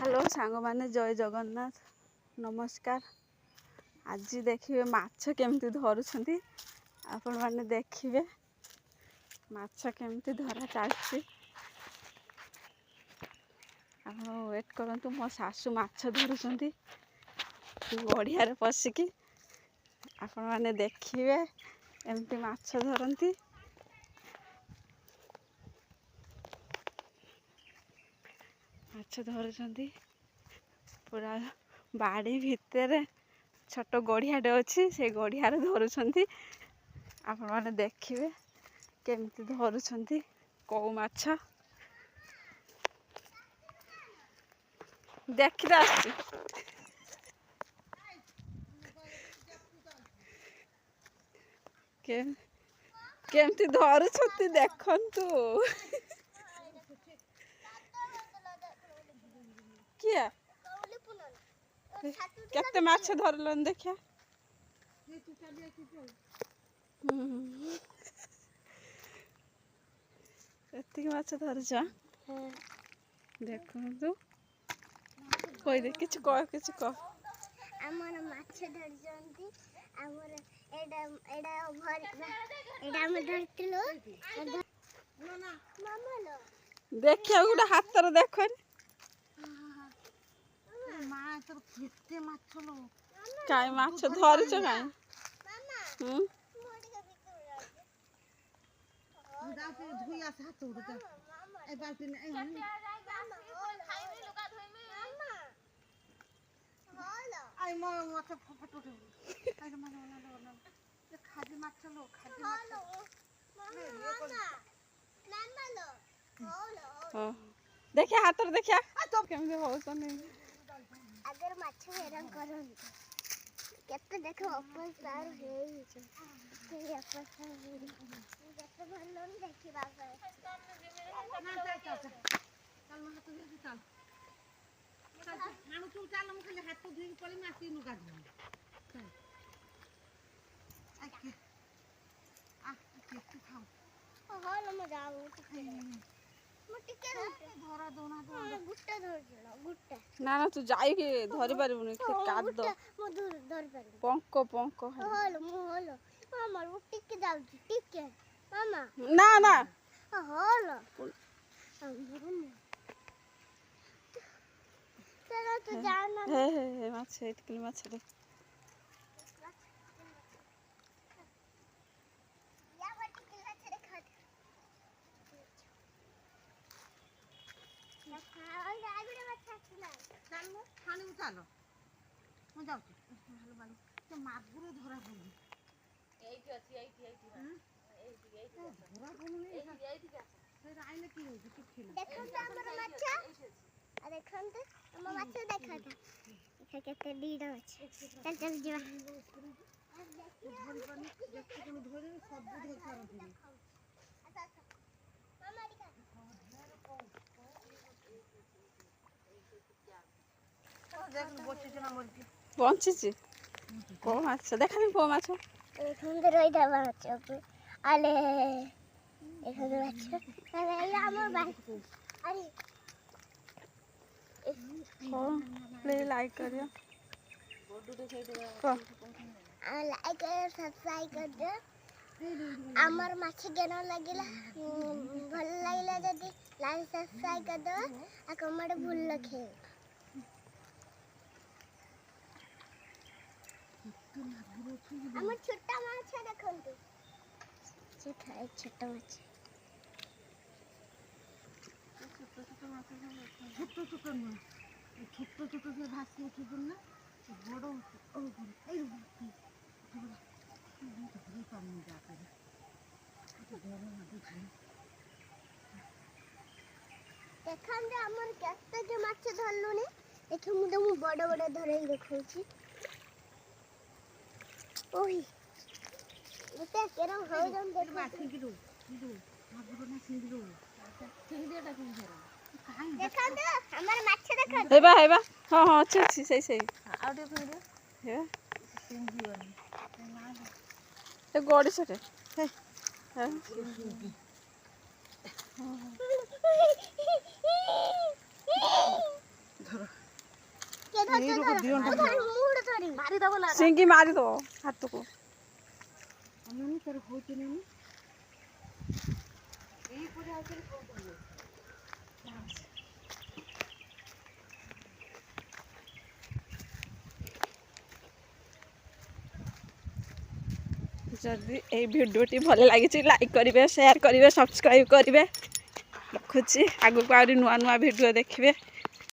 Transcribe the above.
Hello सांग माने जय जगन्नाथ नमस्कार। आज देखिए माछ केमती धरुछंती आपण माने देखिए माछ केमती धरा चलती। आप वेट करंतु मो सासू माछ धरुछंती गड़िया रे पसिकी। आपण माने देखिए एमती माछ धरंती। माछ धरुछंती पूरा बाड़ी भितर छोट गड़ियाटे अच्छी से गड़िया धरुछंती। आपण माने देखिए केमती धरुछंती कौ माछ देखिते आसछि। केमती धरुछंती देखंतु किया केते माछ धरलन देखिया। एतिक माछ धरछ देखंतु कोई दे किछ कह किछ कह। हमर माछ धरजंती हमर एडा एडा भर एडा हम धरतिलो मामा लो देखिया गुडा हाथ रे देखन माछ केते माछ लो काई माछ धरछ काई मोड़ी के भीतर जाते धुइया से हाथ उड़ ए बाल्टी ने ए खाइबे लुका धोइमे मामा होलो आई म माछ फट उठ आई मामा ना ये खादी माछ लो खादी माछ मामा मामा लो होलो हां देखिया हाथ रे देखिया तो केमते होसन अगर माछ हेरन करन केते देखो अपन सार हेई छ के अपन सार हेई जते भलो नहीं देखिबा करे ना चल मन तो भी चल हाणु तू चल हम खाली हाथ धुई पड़ी माटी नुका दे चल आके आ के खाओ होलो म जाऊ मोटी के धरा दोना गुट्टा धर जला गुट्टा ना ना तू जाई के धरि पारिबुनी काद दो मो धर पारि पंको पंको होलो मामा टिके जाऊ टिके मामा ना ना होलो चलो तो जाना हे माछ एटकिल माछ रे या बटी किला छरे खा ना खाओ आगुडे बच्चा खिला चल खानी चलो म जाऊ हेलो बालू तो मागुर धरा होई एइठी धरा होई से आइले की होई किछि ना देखो तो हमर बच्चा आ देखन तो हम बच्चा देखा था देखा केते डीडा আছে चल चल जीवा धरि पानी देखते हम धरे सब धर करथि मामा दिखा देख बच्चे जना मरती बंचिछि को माछ देखनी को माछ देखन तो रोइदा माछ आले देखन माछ अरे या हमर भाई अरे प्लीज लाइक करियो लाइक और सब्सक्राइब कर दो आमर माछ केना लागिला भल लागिला जदी लाइक सब्सक्राइब कर दो आ कमेंट भूल लखे हमर छोटा माछ देखंतु छोटा माछ छोट से भासी उठी ना बड़ ओ ए धरे पानी जा करे देखन जे हमर केते के माछ धरलुनी देखि मु तो बड़ बड़ धरई देखौची ओही मते केरा हो जम देख बाठी गिरो मागुर ना सिंगिरो सिंगिटा कोन धरे देखन जे हमर माछ देखन हेबा हां हां अच्छी सही आउटे फिर हे सिंगिवनी ए गड़ी सटे हे धर सिंगी मारी दो हाथ को जदि ये भिडियोटी भल लगी लाइक करेंगे शेयर करेंगे सब्सक्राइब करेंगे रखुच्छी आगू नुआ नुआ भिडियो देखिए।